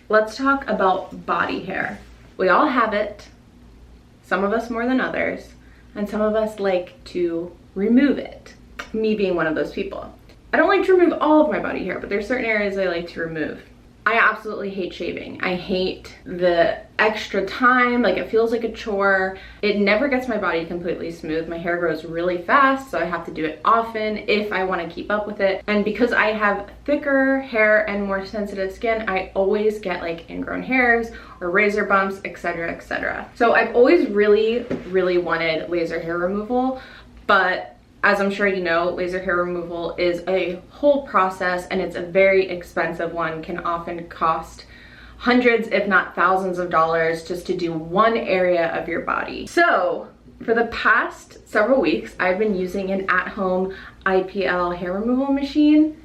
let's talk about body hair. We all have it, some of us more than others, and some of us like to remove it. Me being one of those people. I don't like to remove all of my body hair, but there's certain areas I like to remove. I absolutely hate shaving. I hate the extra time, like it feels like a chore. It never gets my body completely smooth. My hair grows really fast, so I have to do it often if I want to keep up with it. And because I have thicker hair and more sensitive skin, I always get like ingrown hairs or razor bumps, etc., etc. So I've always really wanted laser hair removal, but as I'm sure you know, laser hair removal is a whole process and it's a very expensive one, can often cost hundreds if not thousands of dollars just to do one area of your body. So for the past several weeks, I've been using an at-home IPL hair removal machine.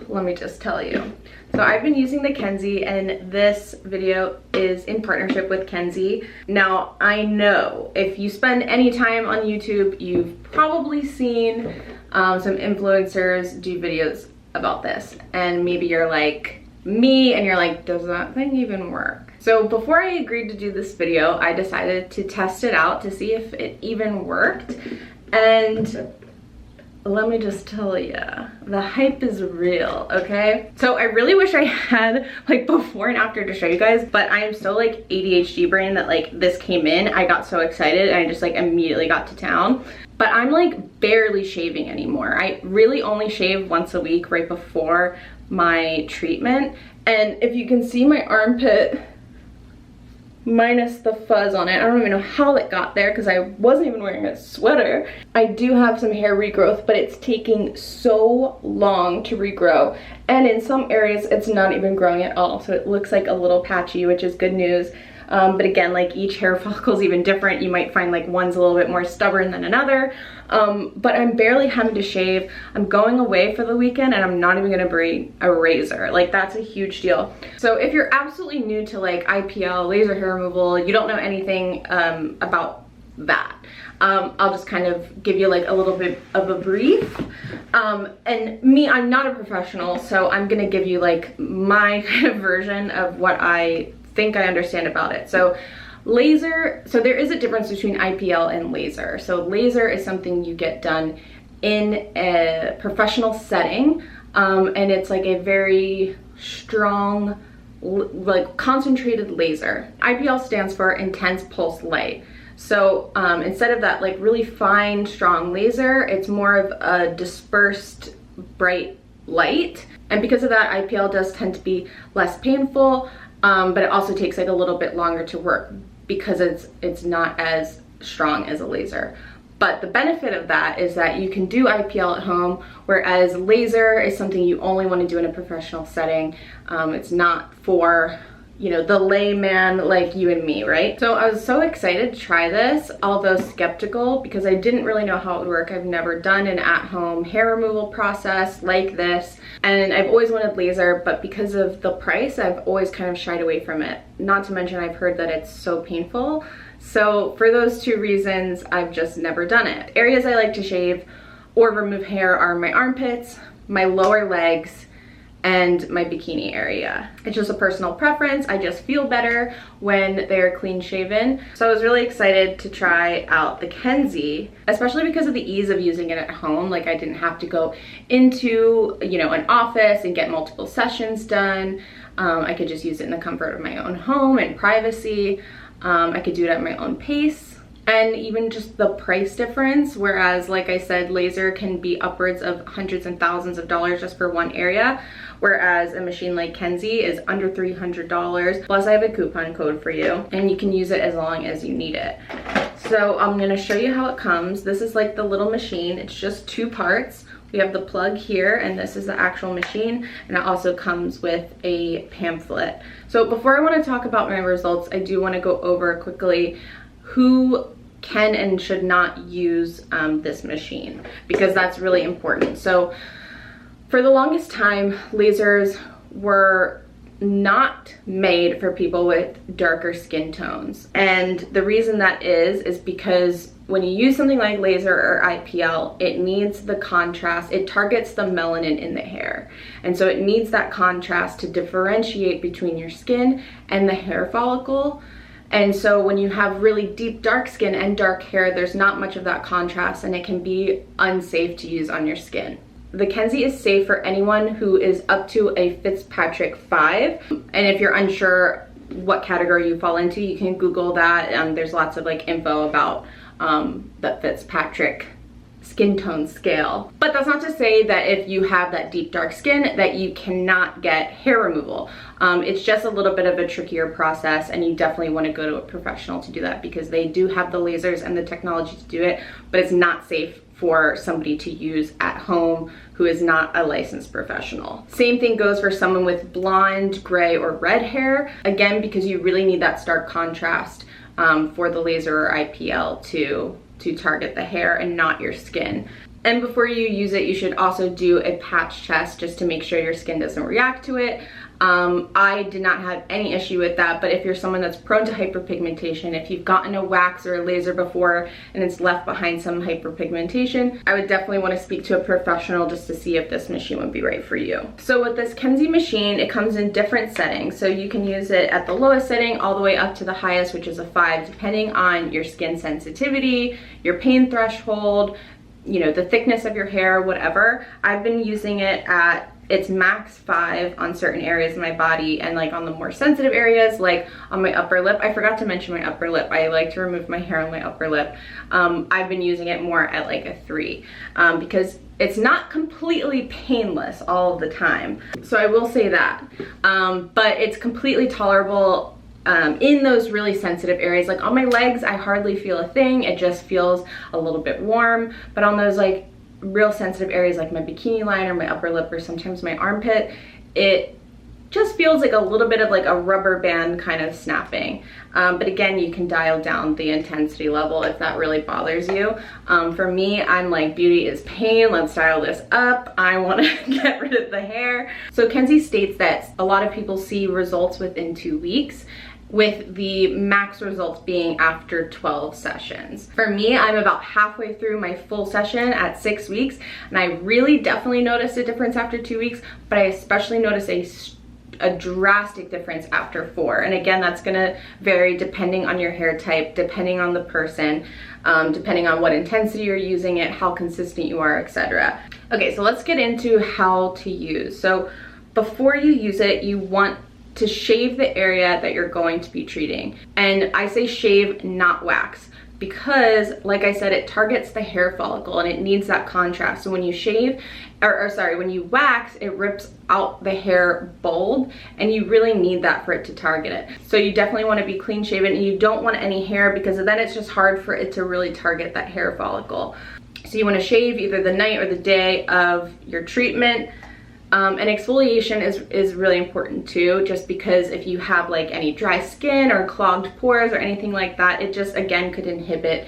Let me just tell you. So I've been using the Kenzie, and this video is in partnership with Kenzie. Now, I know if you spend any time on YouTube, you've probably seen some influencers do videos about this. And maybe you're like me and you're like, does that thing even work? So before I agreed to do this video, I decided to test it out to see if it even worked. And let me just tell you, the hype is real, okay? So I really wish I had like before and after to show you guys, but I am so like ADHD brain that like this came in, I got so excited and I just like immediately got to town. But I'm like barely shaving anymore. I really only shave once a week right before my treatment. And if you can see my armpit, minus the fuzz on it, I don't even know how it got there because I wasn't even wearing a sweater. I do have some hair regrowth, but it's taking so long to regrow. And in some areas, it's not even growing at all. So it looks like a little patchy, which is good news. But again, like each hair follicle is even different. You might find like one's a little bit more stubborn than another. But I'm barely having to shave. I'm going away for the weekend and I'm not even gonna bring a razor. Like that's a huge deal. So if you're absolutely new to like IPL, laser hair removal, you don't know anything about that. I'll just kind of give you like a little bit of a brief. And me, I'm not a professional, so I'm gonna give you like my kind of version of what I think I understand about it. So laser, so there is a difference between IPL and laser. So laser is something you get done in a professional setting, and it's like a very strong, like concentrated laser. IPL stands for intense pulse light. So instead of that like really fine, strong laser, it's more of a dispersed bright light. And because of that, IPL does tend to be less painful, but it also takes like a little bit longer to work because it's not as strong as a laser. But the benefit of that is that you can do IPL at home, whereas laser is something you only want to do in a professional setting. It's not for, you know, the layman like you and me, right? So I was so excited to try this, although skeptical because I didn't really know how it would work. I've never done an at-home hair removal process like this, and I've always wanted laser, but because of the price, I've always kind of shied away from it. Not to mention I've heard that it's so painful. So for those two reasons, I've just never done it. Areas I like to shave or remove hair are my armpits, my lower legs, and my bikini area. It's just a personal preference. I just feel better when they're clean shaven. So I was really excited to try out the Kenzzi, especially because of the ease of using it at home. Like I didn't have to go into, you know, an office and get multiple sessions done. I could just use it in the comfort of my own home and privacy. I could do it at my own pace. And even just the price difference, whereas like I said, laser can be upwards of hundreds and thousands of dollars just for one area, whereas a machine like Kenzzi is under $300. Plus I have a coupon code for you and you can use it as long as you need it. So I'm gonna show you how it comes. This is like the little machine. It's just two parts. We have the plug here and this is the actual machine, and it also comes with a pamphlet. So before I want to talk about my results, I do want to go over quickly who can and should not use this machine, because that's really important. So for the longest time, lasers were not made for people with darker skin tones. And the reason that is because when you use something like laser or IPL, it needs the contrast. It targets the melanin in the hair. And so it needs that contrast to differentiate between your skin and the hair follicle. And so when you have really deep dark skin and dark hair, there's not much of that contrast, and it can be unsafe to use on your skin. The Kenzzi is safe for anyone who is up to a Fitzpatrick 5. And if you're unsure what category you fall into, you can Google that. There's lots of like info about the Fitzpatrick skin tone scale. But that's not to say that if you have that deep dark skin that you cannot get hair removal. It's just a little bit of a trickier process, and you definitely want to go to a professional to do that, because they do have the lasers and the technology to do it, but it's not safe for somebody to use at home who is not a licensed professional. Same thing goes for someone with blonde, gray, or red hair. Again, because you really need that stark contrast for the laser or IPL to target the hair and not your skin. And before you use it, you should also do a patch test just to make sure your skin doesn't react to it. I did not have any issue with that, but if you're someone that's prone to hyperpigmentation, if you've gotten a wax or a laser before and it's left behind some hyperpigmentation, I would definitely want to speak to a professional just to see if this machine would be right for you. So with this Kenzzi machine, it comes in different settings. So you can use it at the lowest setting all the way up to the highest, which is a 5, depending on your skin sensitivity, your pain threshold, you know, the thickness of your hair, whatever. I've been using it at its max 5 on certain areas of my body, and like on the more sensitive areas, like on my upper lip. I forgot to mention my upper lip. I like to remove my hair on my upper lip. I've been using it more at like a 3 because it's not completely painless all of the time. So I will say that, but it's completely tolerable in those really sensitive areas. Like on my legs, I hardly feel a thing. It just feels a little bit warm, but on those like real sensitive areas like my bikini line or my upper lip or sometimes my armpit, it just feels like a little bit of like a rubber band kind of snapping. But again, you can dial down the intensity level if that really bothers you. For me, I'm like, beauty is pain, let's dial this up. I want to get rid of the hair. So Kenzzi states that a lot of people see results within 2 weeks, with the max results being after 12 sessions. For me, I'm about halfway through my full session at 6 weeks, and I really definitely noticed a difference after 2 weeks, but I especially noticed a drastic difference after 4. And again, that's gonna vary depending on your hair type, depending on the person, depending on what intensity you're using it, how consistent you are, etc. Okay, so let's get into how to use. So before you use it, you want to shave the area that you're going to be treating. And I say shave, not wax, because like I said, it targets the hair follicle and it needs that contrast. So when you shave, or sorry, when you wax, it rips out the hair bulb, and you really need that for it to target it. So you definitely want to be clean shaven, and you don't want any hair, because then it's just hard for it to really target that hair follicle. So you want to shave either the night or the day of your treatment. And exfoliation is really important too, just because if you have like any dry skin or clogged pores or anything like that, it just again could inhibit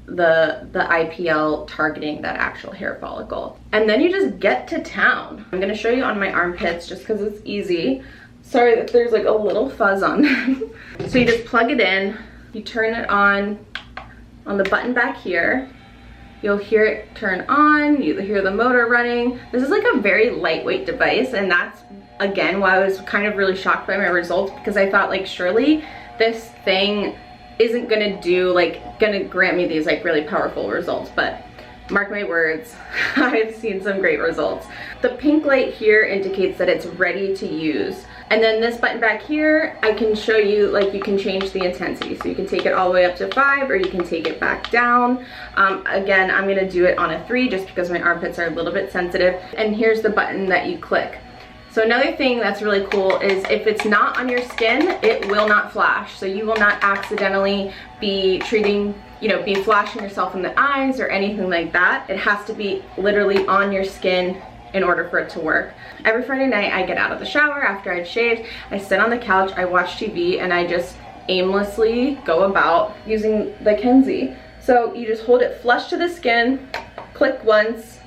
the IPL targeting that actual hair follicle. And then you just get to town. I'm gonna show you on my armpits just because it's easy. Sorry that there's like a little fuzz on them. So you just plug it in, you turn it on the button back here. You'll hear it turn on, you hear the motor running. This is like a very lightweight device, and that's again why I was kind of really shocked by my results, because I thought like surely this thing isn't gonna grant me these like really powerful results, but mark my words, I've seen some great results. The pink light here indicates that it's ready to use. And then this button back here, I can show you, like, you can change the intensity. So you can take it all the way up to 5, or you can take it back down. Again, I'm gonna do it on a 3 just because my armpits are a little bit sensitive. And here's the button that you click. So another thing that's really cool is if it's not on your skin, it will not flash. So you will not accidentally be treating, be flashing yourself in the eyes or anything like that. It has to be literally on your skin in order for it to work. Every Friday night I get out of the shower after I've shaved, I sit on the couch, I watch TV, and I just aimlessly go about using the Kenzzi. So you just hold it flush to the skin, click once,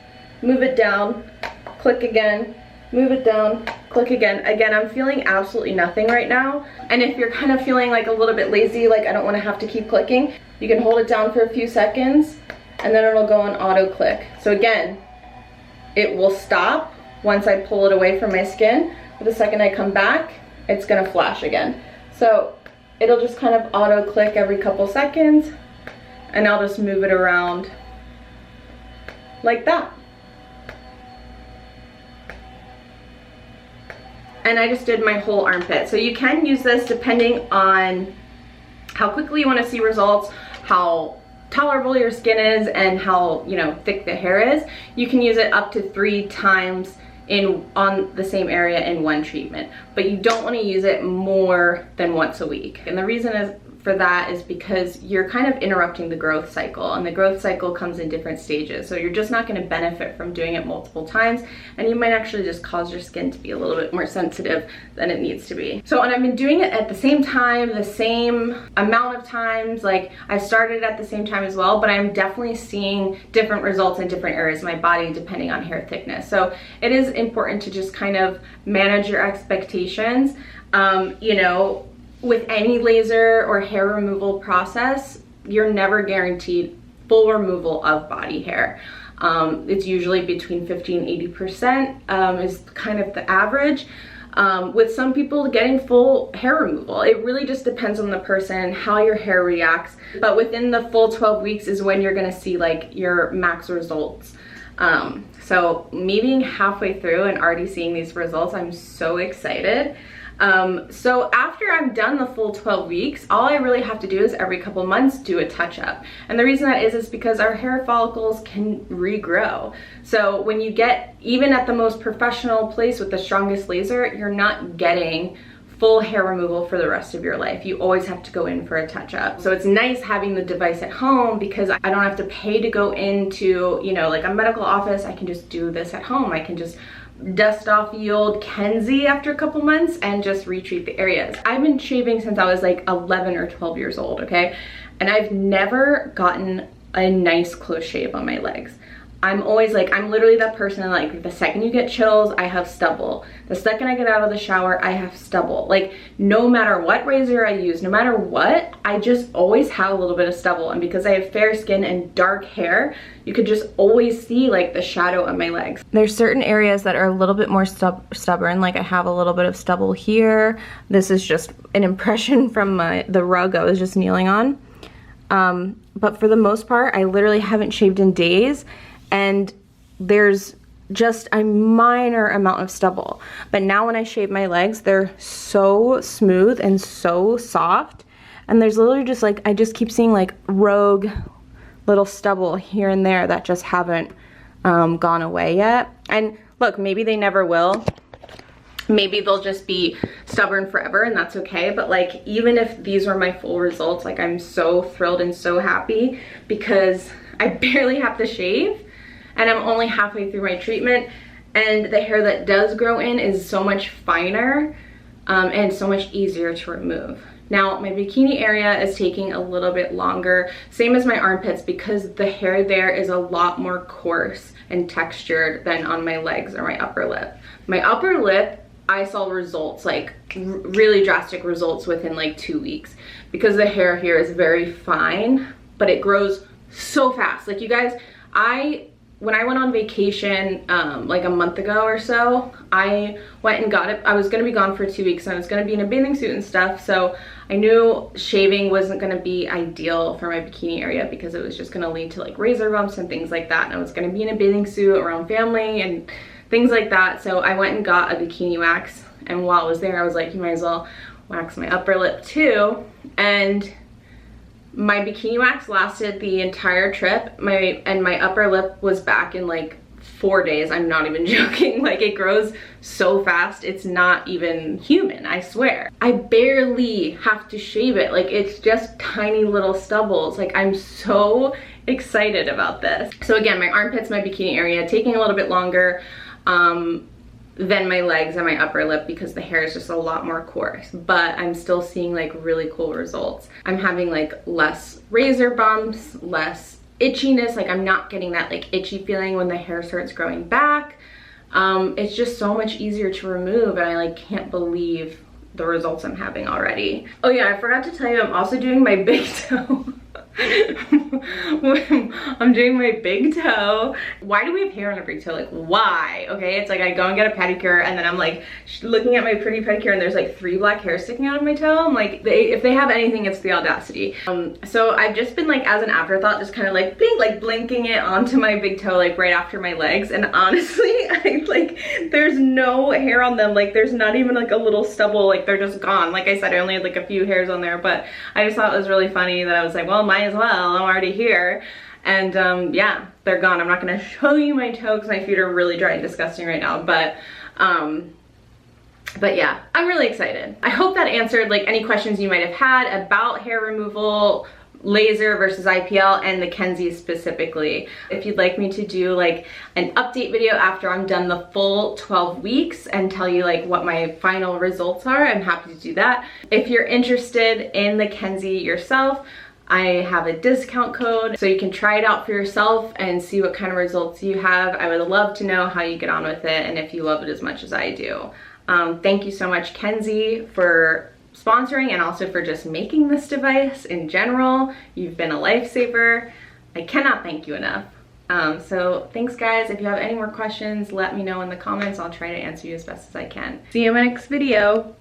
move it down, click again, move it down, click again. Again, I'm feeling absolutely nothing right now. And if you're kind of feeling like a little bit lazy, like I don't want to have to keep clicking, you can hold it down for a few seconds and then it'll go on auto click. So again, it will stop once I pull it away from my skin, but the second I come back, it's gonna flash again. So it'll just kind of auto click every couple seconds and I'll just move it around like that. And I just did my whole armpit. So you can use this depending on how quickly you want to see results, how tolerable your skin is, and how, you know, thick the hair is. You can use it up to 3 times on the same area in one treatment, but you don't want to use it more than once a week. And the reason for that is because you're kind of interrupting the growth cycle, and the growth cycle comes in different stages. So you're just not going to benefit from doing it multiple times, and you might actually just cause your skin to be a little bit more sensitive than it needs to be. So, and I've been doing it at the same time, the same amount of times. Like, I started at the same time as well, but I'm definitely seeing different results in different areas of my body depending on hair thickness. So it is important to just kind of manage your expectations. You know, with any laser or hair removal process, you're never guaranteed full removal of body hair. It's usually between 50 and 80% is kind of the average. With some people getting full hair removal, it really just depends on the person, how your hair reacts. But within the full 12 weeks is when you're gonna see like your max results. So me being halfway through and already seeing these results, I'm so excited. So after I'm done the full 12 weeks, all I really have to do is every couple months do a touch-up. And the reason that is because our hair follicles can regrow. So when you get, even at the most professional place with the strongest laser, you're not getting full hair removal for the rest of your life. You always have to go in for a touch-up. So it's nice having the device at home because I don't have to pay to go into, you know, like a medical office. I can just do this at home. I can just dust off the old Kenzie after a couple months and just retreat the areas. I've been shaving since I was like 11 or 12 years old, okay? And I've never gotten a nice close shave on my legs. I'm always like, I'm literally that person, like the second you get chills, I have stubble. The second I get out of the shower, I have stubble. Like no matter what razor I use, no matter what, I just always have a little bit of stubble. And because I have fair skin and dark hair, you could just always see like the shadow on my legs. There's certain areas that are a little bit more stubborn, like I have a little bit of stubble here. This is just an impression from the rug I was just kneeling on. But for the most part, I literally haven't shaved in days. And there's just a minor amount of stubble. But now when I shave my legs, they're so smooth and so soft. And there's literally just like, I just keep seeing like rogue little stubble here and there that just haven't gone away yet. And look, maybe they never will. Maybe they'll just be stubborn forever and that's okay. But like, even if these were my full results, like I'm so thrilled and so happy because I barely have to shave. And I'm only halfway through my treatment, and the hair that does grow in is so much finer and so much easier to remove. Now, my bikini area is taking a little bit longer, same as my armpits, because the hair there is a lot more coarse and textured than on my legs or my upper lip. My upper lip, I saw results, like really drastic results within like 2 weeks, because the hair here is very fine, but it grows so fast. Like you guys, when I went on vacation like a month ago or so, I went and got it. I was gonna be gone for 2 weeks and I was gonna be in a bathing suit and stuff. So I knew shaving wasn't gonna be ideal for my bikini area because it was just gonna lead to like razor bumps and things like that. And I was gonna be in a bathing suit around family and things like that. So I went and got a bikini wax. And while I was there, I was like, you might as well wax my upper lip too. And my bikini wax lasted the entire trip. My upper lip was back in like 4 days. I'm not even joking. Like it grows so fast. It's not even human, I swear. I barely have to shave it. Like it's just tiny little stubbles. Like I'm so excited about this. So again, my armpits, my bikini area, taking a little bit longer than my legs and my upper lip because the hair is just a lot more coarse, but I'm still seeing like really cool results. I'm having like less razor bumps, less itchiness. Like I'm not getting that like itchy feeling when the hair starts growing back. it's just so much easier to remove, and I like can't believe the results I'm having already. Oh yeah, I forgot to tell you, I'm also doing my big toe. I'm doing my big toe. Why do we have hair on our big toe? Like, why? Okay, it's like I go and get a pedicure, and then I'm like looking at my pretty pedicure, and there's like 3 black hairs sticking out of my toe. I'm like, if they have anything, it's the audacity. So I've just been like, as an afterthought, just kind of like blinking it onto my big toe, like right after my legs. And honestly, there's no hair on them. Like, there's not even like a little stubble. Like, they're just gone. Like I said, I only had like a few hairs on there, but I just thought it was really funny that I was like, well, might as well, I'm already here. And yeah, they're gone. I'm not gonna show you my toe because my feet are really dry and disgusting right now, but yeah, I'm really excited. I hope that answered like any questions you might have had about hair removal, laser versus IPL, and the Kenzie specifically. If you'd like me to do like an update video after I'm done the full 12 weeks and tell you like what my final results are, I'm happy to do that. If you're interested in the Kenzie yourself, I have a discount code so you can try it out for yourself and see what kind of results you have. I would love to know how you get on with it and if you love it as much as I do. Thank you so much, Kenzie, for sponsoring and also for just making this device in general. You've been a lifesaver. I cannot thank you enough. So thanks guys. If you have any more questions, let me know in the comments. I'll try to answer you as best as I can. See you in my next video.